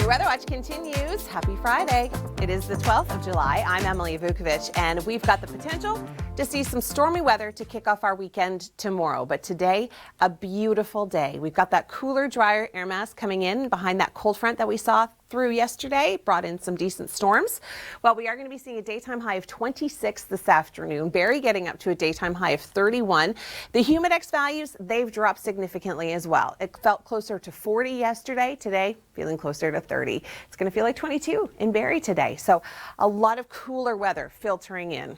Your Weather Watch continues. Happy Friday. It is the 12th of July. I'm Emily Vukovic, and we've got the potential to see some stormy weather to kick off our weekend tomorrow. But today, a beautiful day. We've got that cooler, drier air mass coming in behind that cold front that we saw through yesterday, brought in some decent storms. Well, we are going to be seeing a daytime high of 26 this afternoon. Barrie getting up to a daytime high of 31. The humidex values, they've dropped significantly as well. It felt closer to 40 yesterday. Today, feeling closer to 30. It's going to feel like 22 in Barrie today. So a lot of cooler weather filtering in.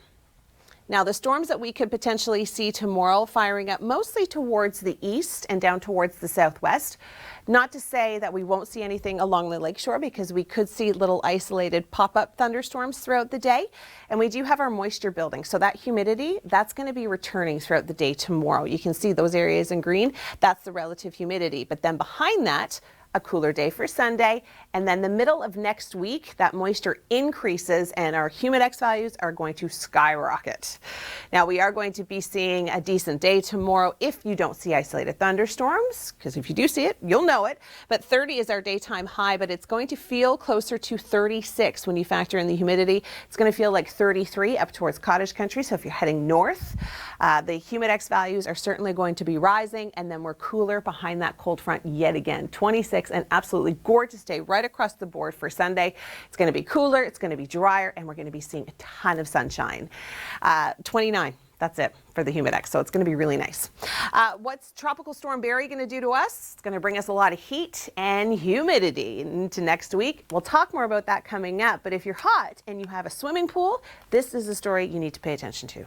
Now, the storms that we could potentially see tomorrow firing up mostly towards the east and down towards the southwest. Not to say that we won't see anything along the lakeshore, because we could see little isolated pop-up thunderstorms throughout the day. And we do have our moisture building, so that humidity, that's going to be returning throughout the day tomorrow. You can see those areas in green. That's the relative humidity. But then behind that, a cooler day for Sunday, and then the middle of next week, that moisture increases and our humidex values are going to skyrocket. Now, we are going to be seeing a decent day tomorrow if you don't see isolated thunderstorms, because if you do see it, you'll know it. But 30 is our daytime high, but it's going to feel closer to 36 when you factor in the humidity. It's going to feel like 33 up towards cottage country. So if you're heading north, the humidex values are certainly going to be rising, and then we're cooler behind that cold front yet again. 26. An absolutely gorgeous day right across the board for Sunday. It's going to be cooler, it's going to be drier, and we're going to be seeing a ton of sunshine. 29. That's it for the humidex, so it's going to be really nice. What's Tropical Storm Barrie going to do to us? It's going to bring us a lot of heat and humidity into next week. We'll talk more about that coming up, but if you're hot and you have a swimming pool, this is a story you need to pay attention to.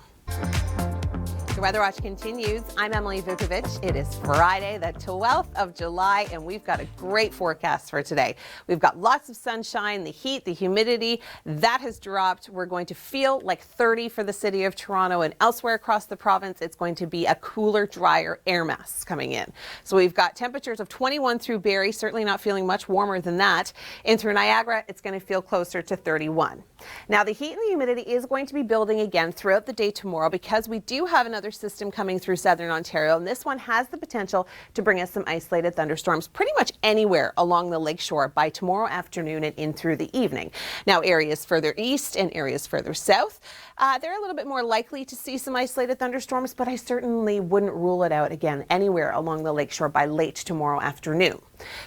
The Weather Watch continues. I'm Emily Vukovic. It is Friday, the 12th of July, and we've got a great forecast for today. We've got lots of sunshine, the heat, the humidity, that has dropped. We're going to feel like 30 for the city of Toronto, and elsewhere across the province, it's going to be a cooler, drier air mass coming in. So we've got temperatures of 21 through Barrie, certainly not feeling much warmer than that. In through Niagara, it's going to feel closer to 31. Now, the heat and the humidity is going to be building again throughout the day tomorrow, because we do have another system coming through southern Ontario, and this one has the potential to bring us some isolated thunderstorms pretty much anywhere along the lakeshore by tomorrow afternoon and in through the evening. Now, areas further east and areas further south, they're a little bit more likely to see some isolated thunderstorms, but I certainly wouldn't rule it out again anywhere along the lakeshore by late tomorrow afternoon.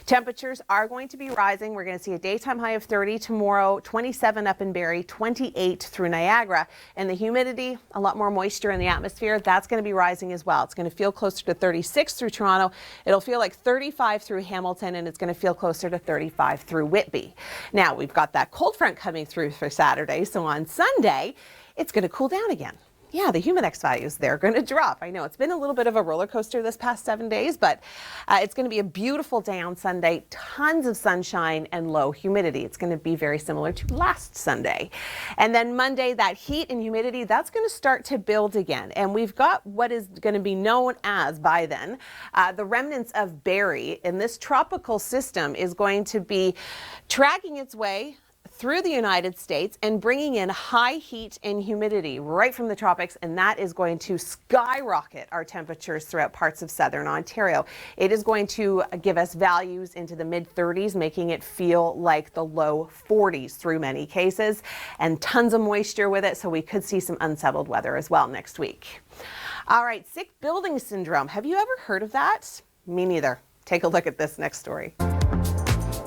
Temperatures are going to be rising. We're going to see a daytime high of 30 tomorrow, 27 up in Barrie, 28 through Niagara, and the humidity, a lot more moisture in the atmosphere, that's going to be rising as well. It's going to feel closer to 36 through Toronto. It'll feel like 35 through Hamilton, and it's going to feel closer to 35 through Whitby. Now, we've got that cold front coming through for Saturday, so on Sunday, it's going to cool down again. Yeah, the humidex values, they're going to drop. I know it's been a little bit of a roller coaster this past 7 days, but it's going to be a beautiful day on Sunday. Tons of sunshine and low humidity. It's going to be very similar to last Sunday. And then Monday, that heat and humidity, that's going to start to build again. And we've got what is going to be known as, by then, the remnants of Barrie. And this tropical system is going to be tracking its way through the United States and bringing in high heat and humidity right from the tropics, and that is going to skyrocket our temperatures throughout parts of southern Ontario. It is going to give us values into the mid-30s, making it feel like the low 40s through many cases, and tons of moisture with it, so we could see some unsettled weather as well next week. All right, sick building syndrome. Have you ever heard of that? Me neither. Take a look at this next story.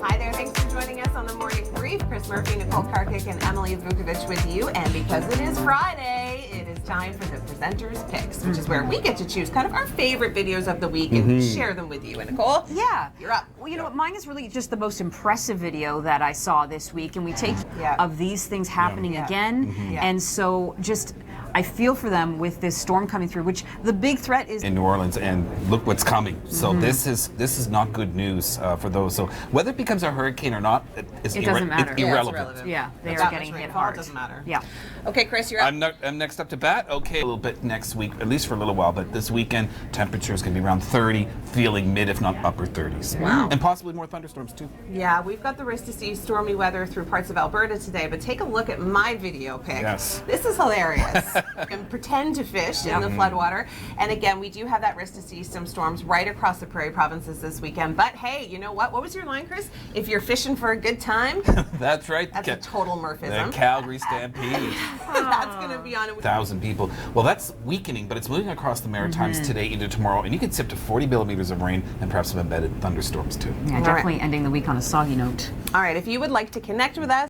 Hi there, thanks for joining us on the Morning Brief. Chris Murphy, Nicole Karkic, and Emily Vukovic with you. And because it is Friday, it is time for the Presenters Picks, which is where we get to choose kind of our favorite videos of the week and share them with you. And Nicole, yeah, you're up. Well, you know what, mine is really just the most impressive video that I saw this week, and we take of these things happening again. And so just, I feel for them with this storm coming through, which the big threat is in New Orleans, and look what's coming. So this is not good news for those. So whether it becomes a hurricane or not, it doesn't matter. It's irrelevant. Yeah, they are getting hit hard. It doesn't matter. Yeah. Okay, Chris, you're up. I'm next up to bat. Okay, a little bit next week, at least for a little while, but this weekend temperatures can be around 30, feeling mid if not upper 30s. Wow. And possibly more thunderstorms too. Yeah, we've got the risk to see stormy weather through parts of Alberta today, but take a look at my video pick. Yes. This is hilarious. and pretend to fish in the floodwater. And again, we do have that risk to see some storms right across the Prairie provinces this weekend. But hey, you know what? What was your line, Chris? If you're fishing for a good time, that's right. That's a total Murphism. The Calgary Stampede. That's going to be on 1,000 people. Well, that's weakening, but it's moving across the Maritimes today into tomorrow, and you could see up to 40 millimeters of rain and perhaps some embedded thunderstorms too. Yeah, definitely ending the week on a soggy note. All right, if you would like to connect with us,